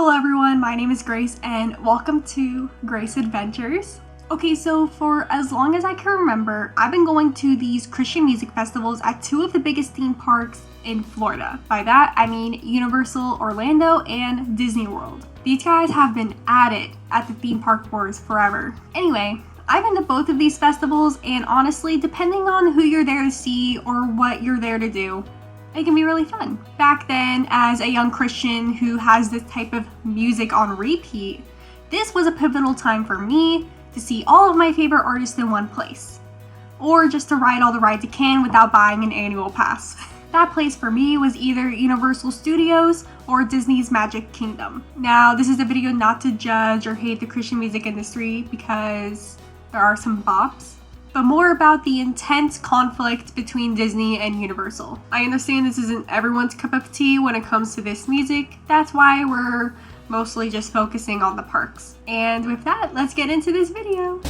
Hello everyone, my name is Grace and welcome to Grace Adventures. Okay, so for as long as I can remember, I've been going to these Christian music festivals at two of the biggest theme parks in Florida. By that, I mean Universal Orlando and Disney World. These guys have been at it at the theme park wars forever. Anyway, I've been to both of these festivals and honestly, depending on who you're there to see or what you're there to do, it can be really fun. Back then, as a young Christian who has this type of music on repeat, this was a pivotal time for me to see all of my favorite artists in one place. Or just to ride all the rides you can without buying an annual pass. That place for me was either Universal Studios or Disney's Magic Kingdom. Now, this is a video not to judge or hate the Christian music industry because there are some bops, but more about the intense conflict between Disney and Universal. I understand this isn't everyone's cup of tea when it comes to this music. That's why we're mostly just focusing on the parks. And with that, let's get into this video.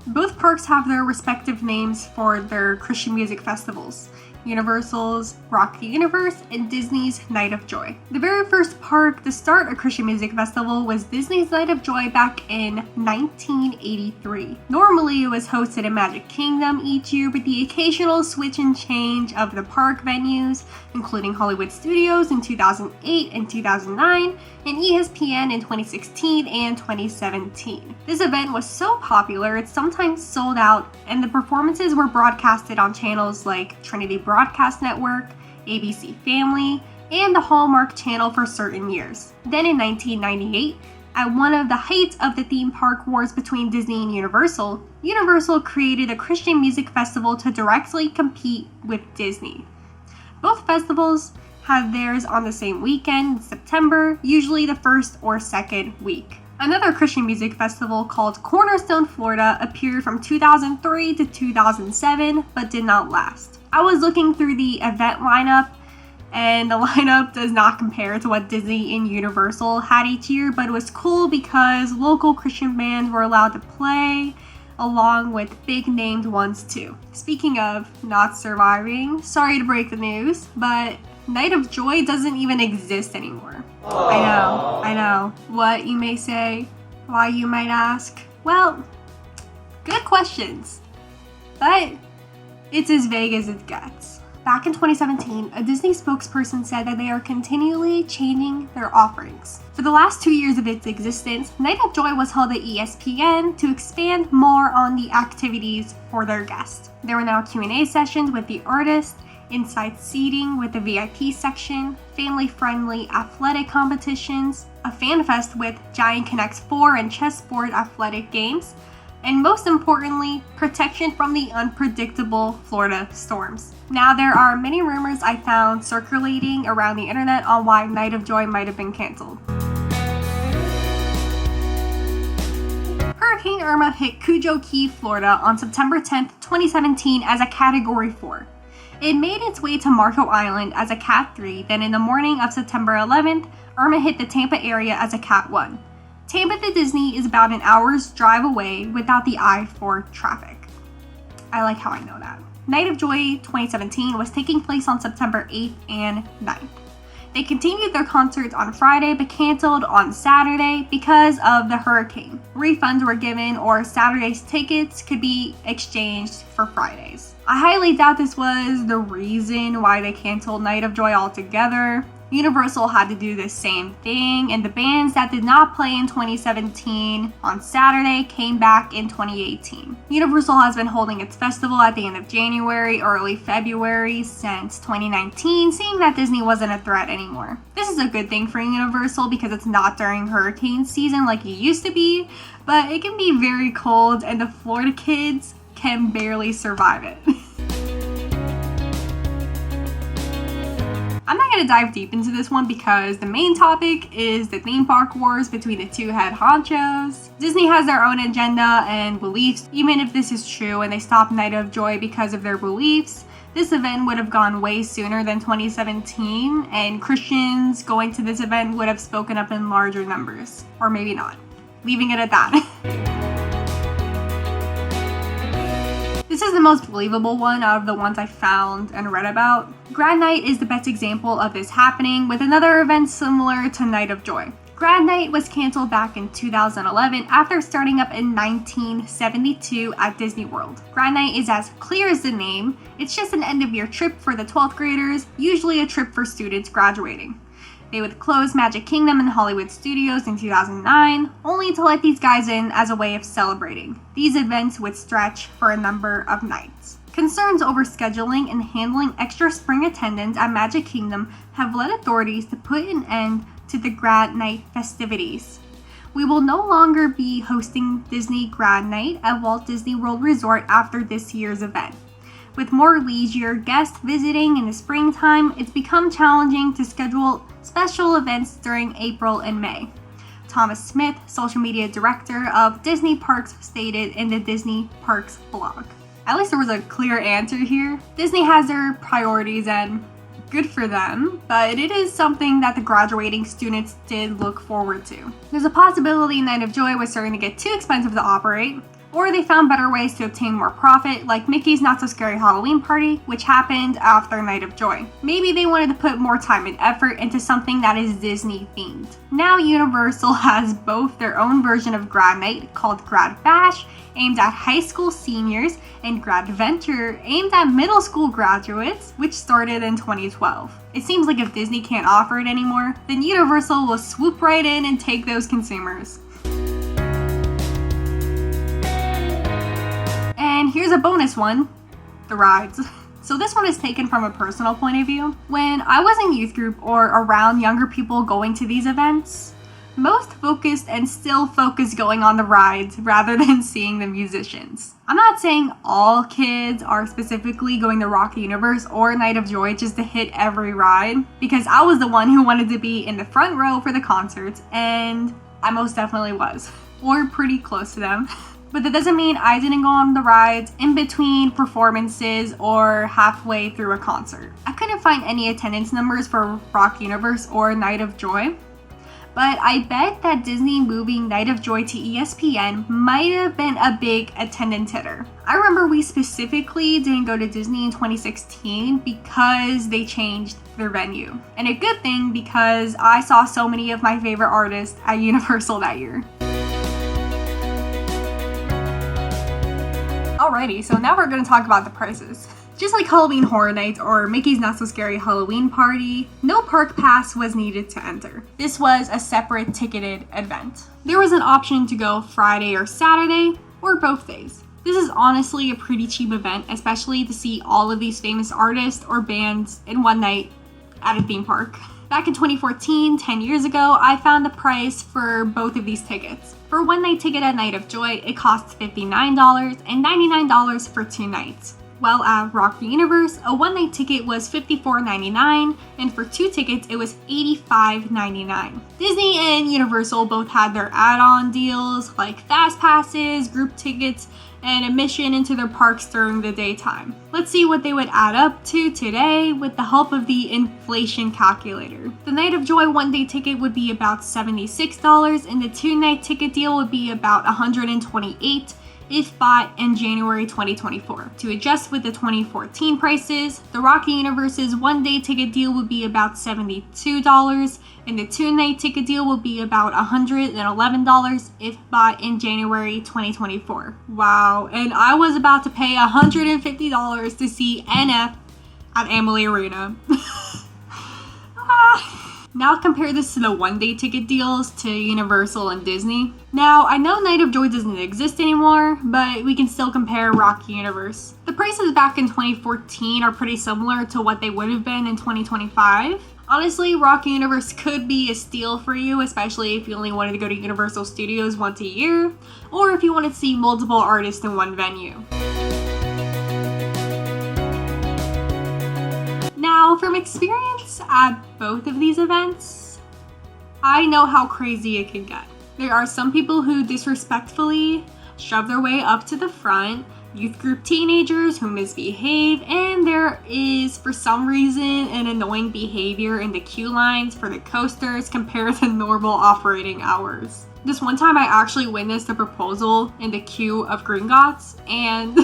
Both parks have their respective names for their Christian music festivals. Universal's Rock the Universe and Disney's Night of Joy. The very first park to start a Christian music festival was Disney's Night of Joy back in 1983. Normally it was hosted in Magic Kingdom each year, but the occasional switch and change of the park venues, including Hollywood Studios in 2008 and 2009, and ESPN in 2016 and 2017. This event was so popular it sometimes sold out, and the performances were broadcasted on channels like Trinity Broadcast Network, ABC Family, and the Hallmark Channel for certain years. Then in 1998, at one of the heights of the theme park wars between Disney and Universal, Universal created a Christian music festival to directly compete with Disney. Both festivals had theirs on the same weekend in September, usually the first or second week. Another Christian music festival called Cornerstone, Florida appeared from 2003 to 2007, but did not last. I was looking through the event lineup, and the lineup does not compare to what Disney and Universal had each year, but it was cool because local Christian bands were allowed to play, along with big named ones too. Speaking of not surviving, sorry to break the news, but Night of Joy doesn't even exist anymore. Aww. I know. What, you may say? Why, you might ask? Well, good questions. But it's as vague as it gets. Back in 2017, a Disney spokesperson said that they are continually changing their offerings. For the last 2 years of its existence, Night of Joy was held at ESPN to expand more on the activities for their guests. There were now Q&A sessions with the artists, inside seating with the VIP section, family-friendly athletic competitions, a fan fest with Giant Connects 4 and chessboard athletic games, and most importantly, protection from the unpredictable Florida storms. Now, there are many rumors I found circulating around the internet on why Night of Joy might have been canceled. Hurricane Irma hit Cujo Key, Florida on September 10th, 2017 as a Category 4. It made its way to Marco Island as a Cat 3, then in the morning of September 11th, Irma hit the Tampa area as a Cat 1. Tampa to Disney is about an hour's drive away without the I-4 traffic. I like how I know that. Night of Joy 2017 was taking place on September 8th and 9th. They continued their concerts on Friday but canceled on Saturday because of the hurricane. Refunds were given or Saturday's tickets could be exchanged for Fridays. I highly doubt this was the reason why they canceled Night of Joy altogether. Universal had to do the same thing, and the bands that did not play in 2017 on Saturday came back in 2018. Universal has been holding its festival at the end of January, early February since 2019, seeing that Disney wasn't a threat anymore. This is a good thing for Universal because it's not during hurricane season like it used to be, but it can be very cold and the Florida kids can barely survive it. I'm not going to dive deep into this one because the main topic is the theme park wars between the two head honchos. Disney has their own agenda and beliefs. Even if this is true and they stopped Night of Joy because of their beliefs, this event would have gone way sooner than 2017, and Christians going to this event would have spoken up in larger numbers. Or maybe not. Leaving it at that. This is the most believable one out of the ones I found and read about. Grad Night is the best example of this happening, with another event similar to Night of Joy. Grad Night was canceled back in 2011 after starting up in 1972 at Disney World. Grad Night is as clear as the name. It's just an end-of-year trip for the 12th graders, usually a trip for students graduating. They would close Magic Kingdom and Hollywood Studios in 2009, only to let these guys in as a way of celebrating. These events would stretch for a number of nights. Concerns over scheduling and handling extra spring attendance at Magic Kingdom have led authorities to put an end to the Grad Night festivities. We will no longer be hosting Disney Grad Night at Walt Disney World Resort after this year's event. With more leisure guests visiting in the springtime, it's become challenging to schedule special events during April and May. Thomas Smith, social media director of Disney Parks, stated in the Disney Parks blog. At least there was a clear answer here. Disney has their priorities and good for them, but it is something that the graduating students did look forward to. There's a possibility Night of Joy was starting to get too expensive to operate, or they found better ways to obtain more profit, like Mickey's Not So Scary Halloween Party, which happened after Night of Joy. Maybe they wanted to put more time and effort into something that is Disney themed. Now Universal has both their own version of Grad Night called Grad Bash, aimed at high school seniors, and Grad Venture, aimed at middle school graduates, which started in 2012. It seems like if Disney can't offer it anymore, then Universal will swoop right in and take those consumers. And here's a bonus one, the rides. So this one is taken from a personal point of view. When I was in youth group or around younger people going to these events, most focused and still focus going on the rides rather than seeing the musicians. I'm not saying all kids are specifically going to Rock Universe or Night of Joy just to hit every ride, because I was the one who wanted to be in the front row for the concerts, and I most definitely was, or pretty close to them. But that doesn't mean I didn't go on the rides in between performances or halfway through a concert. I couldn't find any attendance numbers for Rock Universe or Night of Joy, but I bet that Disney moving Night of Joy to ESPN might have been a big attendance hitter. I remember we specifically didn't go to Disney in 2016 because they changed their venue. And a good thing, because I saw so many of my favorite artists at Universal that year. Alrighty, so now we're going to talk about the prices. Just like Halloween Horror Nights or Mickey's Not So Scary Halloween Party, no park pass was needed to enter. This was a separate ticketed event. There was an option to go Friday or Saturday, or both days. This is honestly a pretty cheap event, especially to see all of these famous artists or bands in one night at a theme park. Back in 2014, 10 years ago, I found the price for both of these tickets. For a one-night ticket at Night of Joy, it costs $59 and $99 for 2 nights. While at Rock Universe, a one-night ticket was $54.99, and for 2 tickets, it was $85.99. Disney and Universal both had their add-on deals, like fast passes, group tickets, and admission into their parks during the daytime. Let's see what they would add up to today with the help of the inflation calculator. The Night of Joy one-day ticket would be about $76, and the 2-night ticket deal would be about $128 if bought in January 2024. To adjust with the 2014 prices, the Rocky Universe's one-day ticket deal would be about $72, and the 2-night ticket deal will be about $111 if bought in January 2024. Wow, and I was about to pay $150 to see NF at Amalie Arena. Now compare this to the one-day ticket deals to Universal and Disney. Now, I know Night of Joy doesn't exist anymore, but we can still compare Rock Universe. The prices back in 2014 are pretty similar to what they would have been in 2025. Honestly, Rock Universe could be a steal for you, especially if you only wanted to go to Universal Studios once a year, or if you wanted to see multiple artists in one venue. Now, from experience at both of these events, I know how crazy it can get. There are some people who disrespectfully shove their way up to the front, youth group teenagers who misbehave, and there is, for some reason, an annoying behavior in the queue lines for the coasters compared to normal operating hours. This one time I actually witnessed a proposal in the queue of Gringotts, and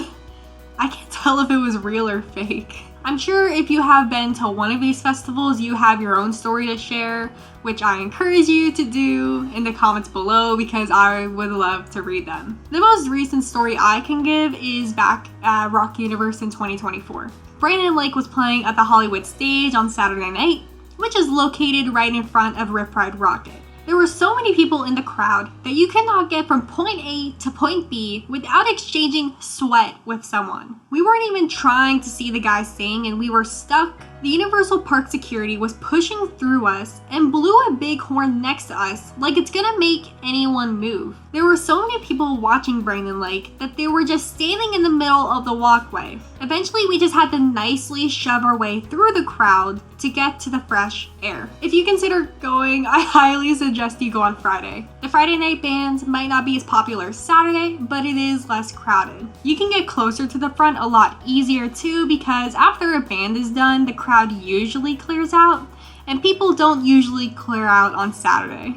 I can't tell if it was real or fake. I'm sure if you have been to one of these festivals, you have your own story to share, which I encourage you to do in the comments below because I would love to read them. The most recent story I can give is back at Rock Universe in 2024. Brandon Lake was playing at the Hollywood stage on Saturday night, which is located right in front of Rip Ride Rockit. There were so many people in the crowd that you cannot get from point A to point B without exchanging sweat with someone. We weren't even trying to see the guy sing and we were stuck. The Universal Park security was pushing through us and blew a big horn next to us like it's gonna make anyone move. There were so many people watching Brandon Lake that they were just standing in the middle of the walkway. Eventually we just had to nicely shove our way through the crowd to get to the fresh air. If you consider going, I highly suggest you go on Friday. The Friday night bands might not be as popular as Saturday, but it is less crowded. You can get closer to the front a lot easier too because after a band is done, the crowd usually clears out, and people don't usually clear out on Saturday.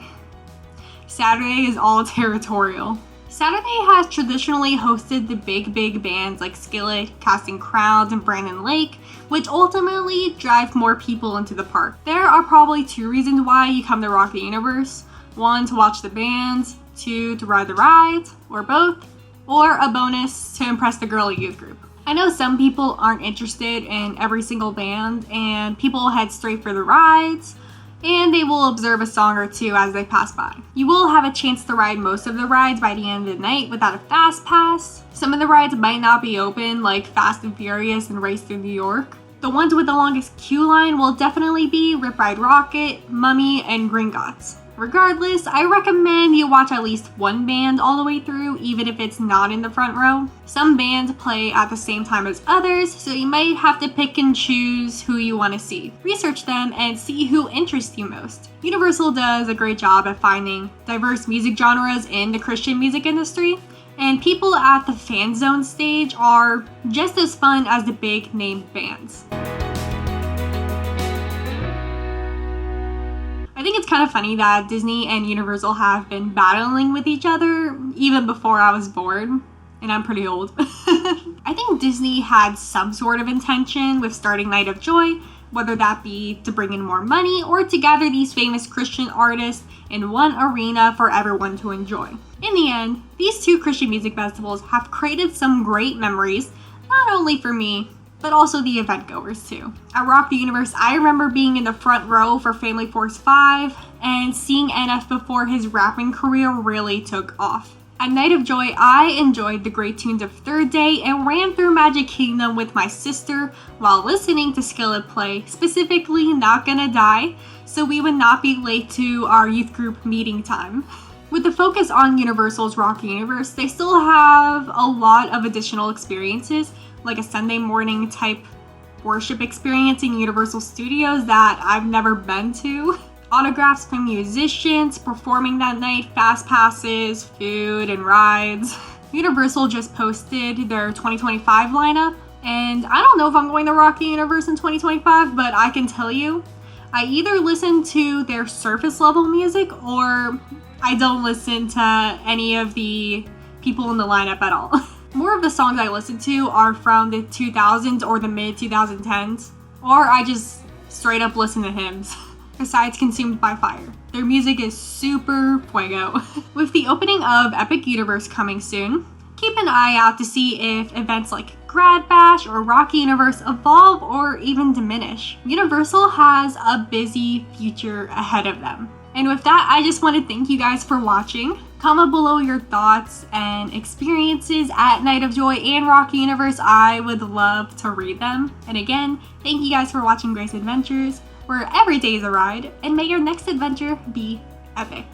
Saturday is all territorial. Saturday has traditionally hosted the big bands like Skillet, Casting Crowds, and Brandon Lake, which ultimately drive more people into the park. There are probably two reasons why you come to Rock the Universe. One, to watch the bands, two, to ride the rides, or both, or a bonus to impress the girly youth group. I know some people aren't interested in every single band and people head straight for the rides and they will observe a song or two as they pass by. You will have a chance to ride most of the rides by the end of the night without a fast pass. Some of the rides might not be open like Fast and Furious and Race Through New York. The ones with the longest queue line will definitely be Rip Ride Rockit, Mummy, and Gringotts. Regardless, I recommend you watch at least one band all the way through, even if it's not in the front row. Some bands play at the same time as others, so you might have to pick and choose who you want to see. Research them and see who interests you most. Universal does a great job at finding diverse music genres in the Christian music industry, and people at the fan zone stage are just as fun as the big name bands. I think it's kind of funny that Disney and Universal have been battling with each other even before I was born, and I'm pretty old. I think Disney had some sort of intention with starting Night of Joy, whether that be to bring in more money or to gather these famous Christian artists in one arena for everyone to enjoy. In the end, these two Christian music festivals have created some great memories, not only for me, but also the event goers too. At Rock the Universe, I remember being in the front row for Family Force 5 and seeing NF before his rapping career really took off. At Night of Joy, I enjoyed the great tunes of Third Day and ran through Magic Kingdom with my sister while listening to Skillet play, specifically Not Gonna Die, so we would not be late to our youth group meeting time. With the focus on Universal's Rock Universe, they still have a lot of additional experiences, like a Sunday morning type worship experience in Universal Studios that I've never been to. Autographs from musicians performing that night, fast passes, food, and rides. Universal just posted their 2025 lineup, and I don't know if I'm going to Rock the Universe in 2025, but I can tell you, I either listen to their surface level music or I don't listen to any of the people in the lineup at all. More of the songs I listen to are from the 2000s or the mid 2010s, or I just straight up listen to hymns, besides Consumed by Fire. Their music is super fuego. With the opening of Epic Universe coming soon, keep an eye out to see if events like Grad Bash or Rock Universe evolve or even diminish. Universal has a busy future ahead of them. And with that, I just want to thank you guys for watching. Comment below your thoughts and experiences at Night of Joy and Rock Universe. I would love to read them. And again, thank you guys for watching Grace Adventures, where every day is a ride, and may your next adventure be epic.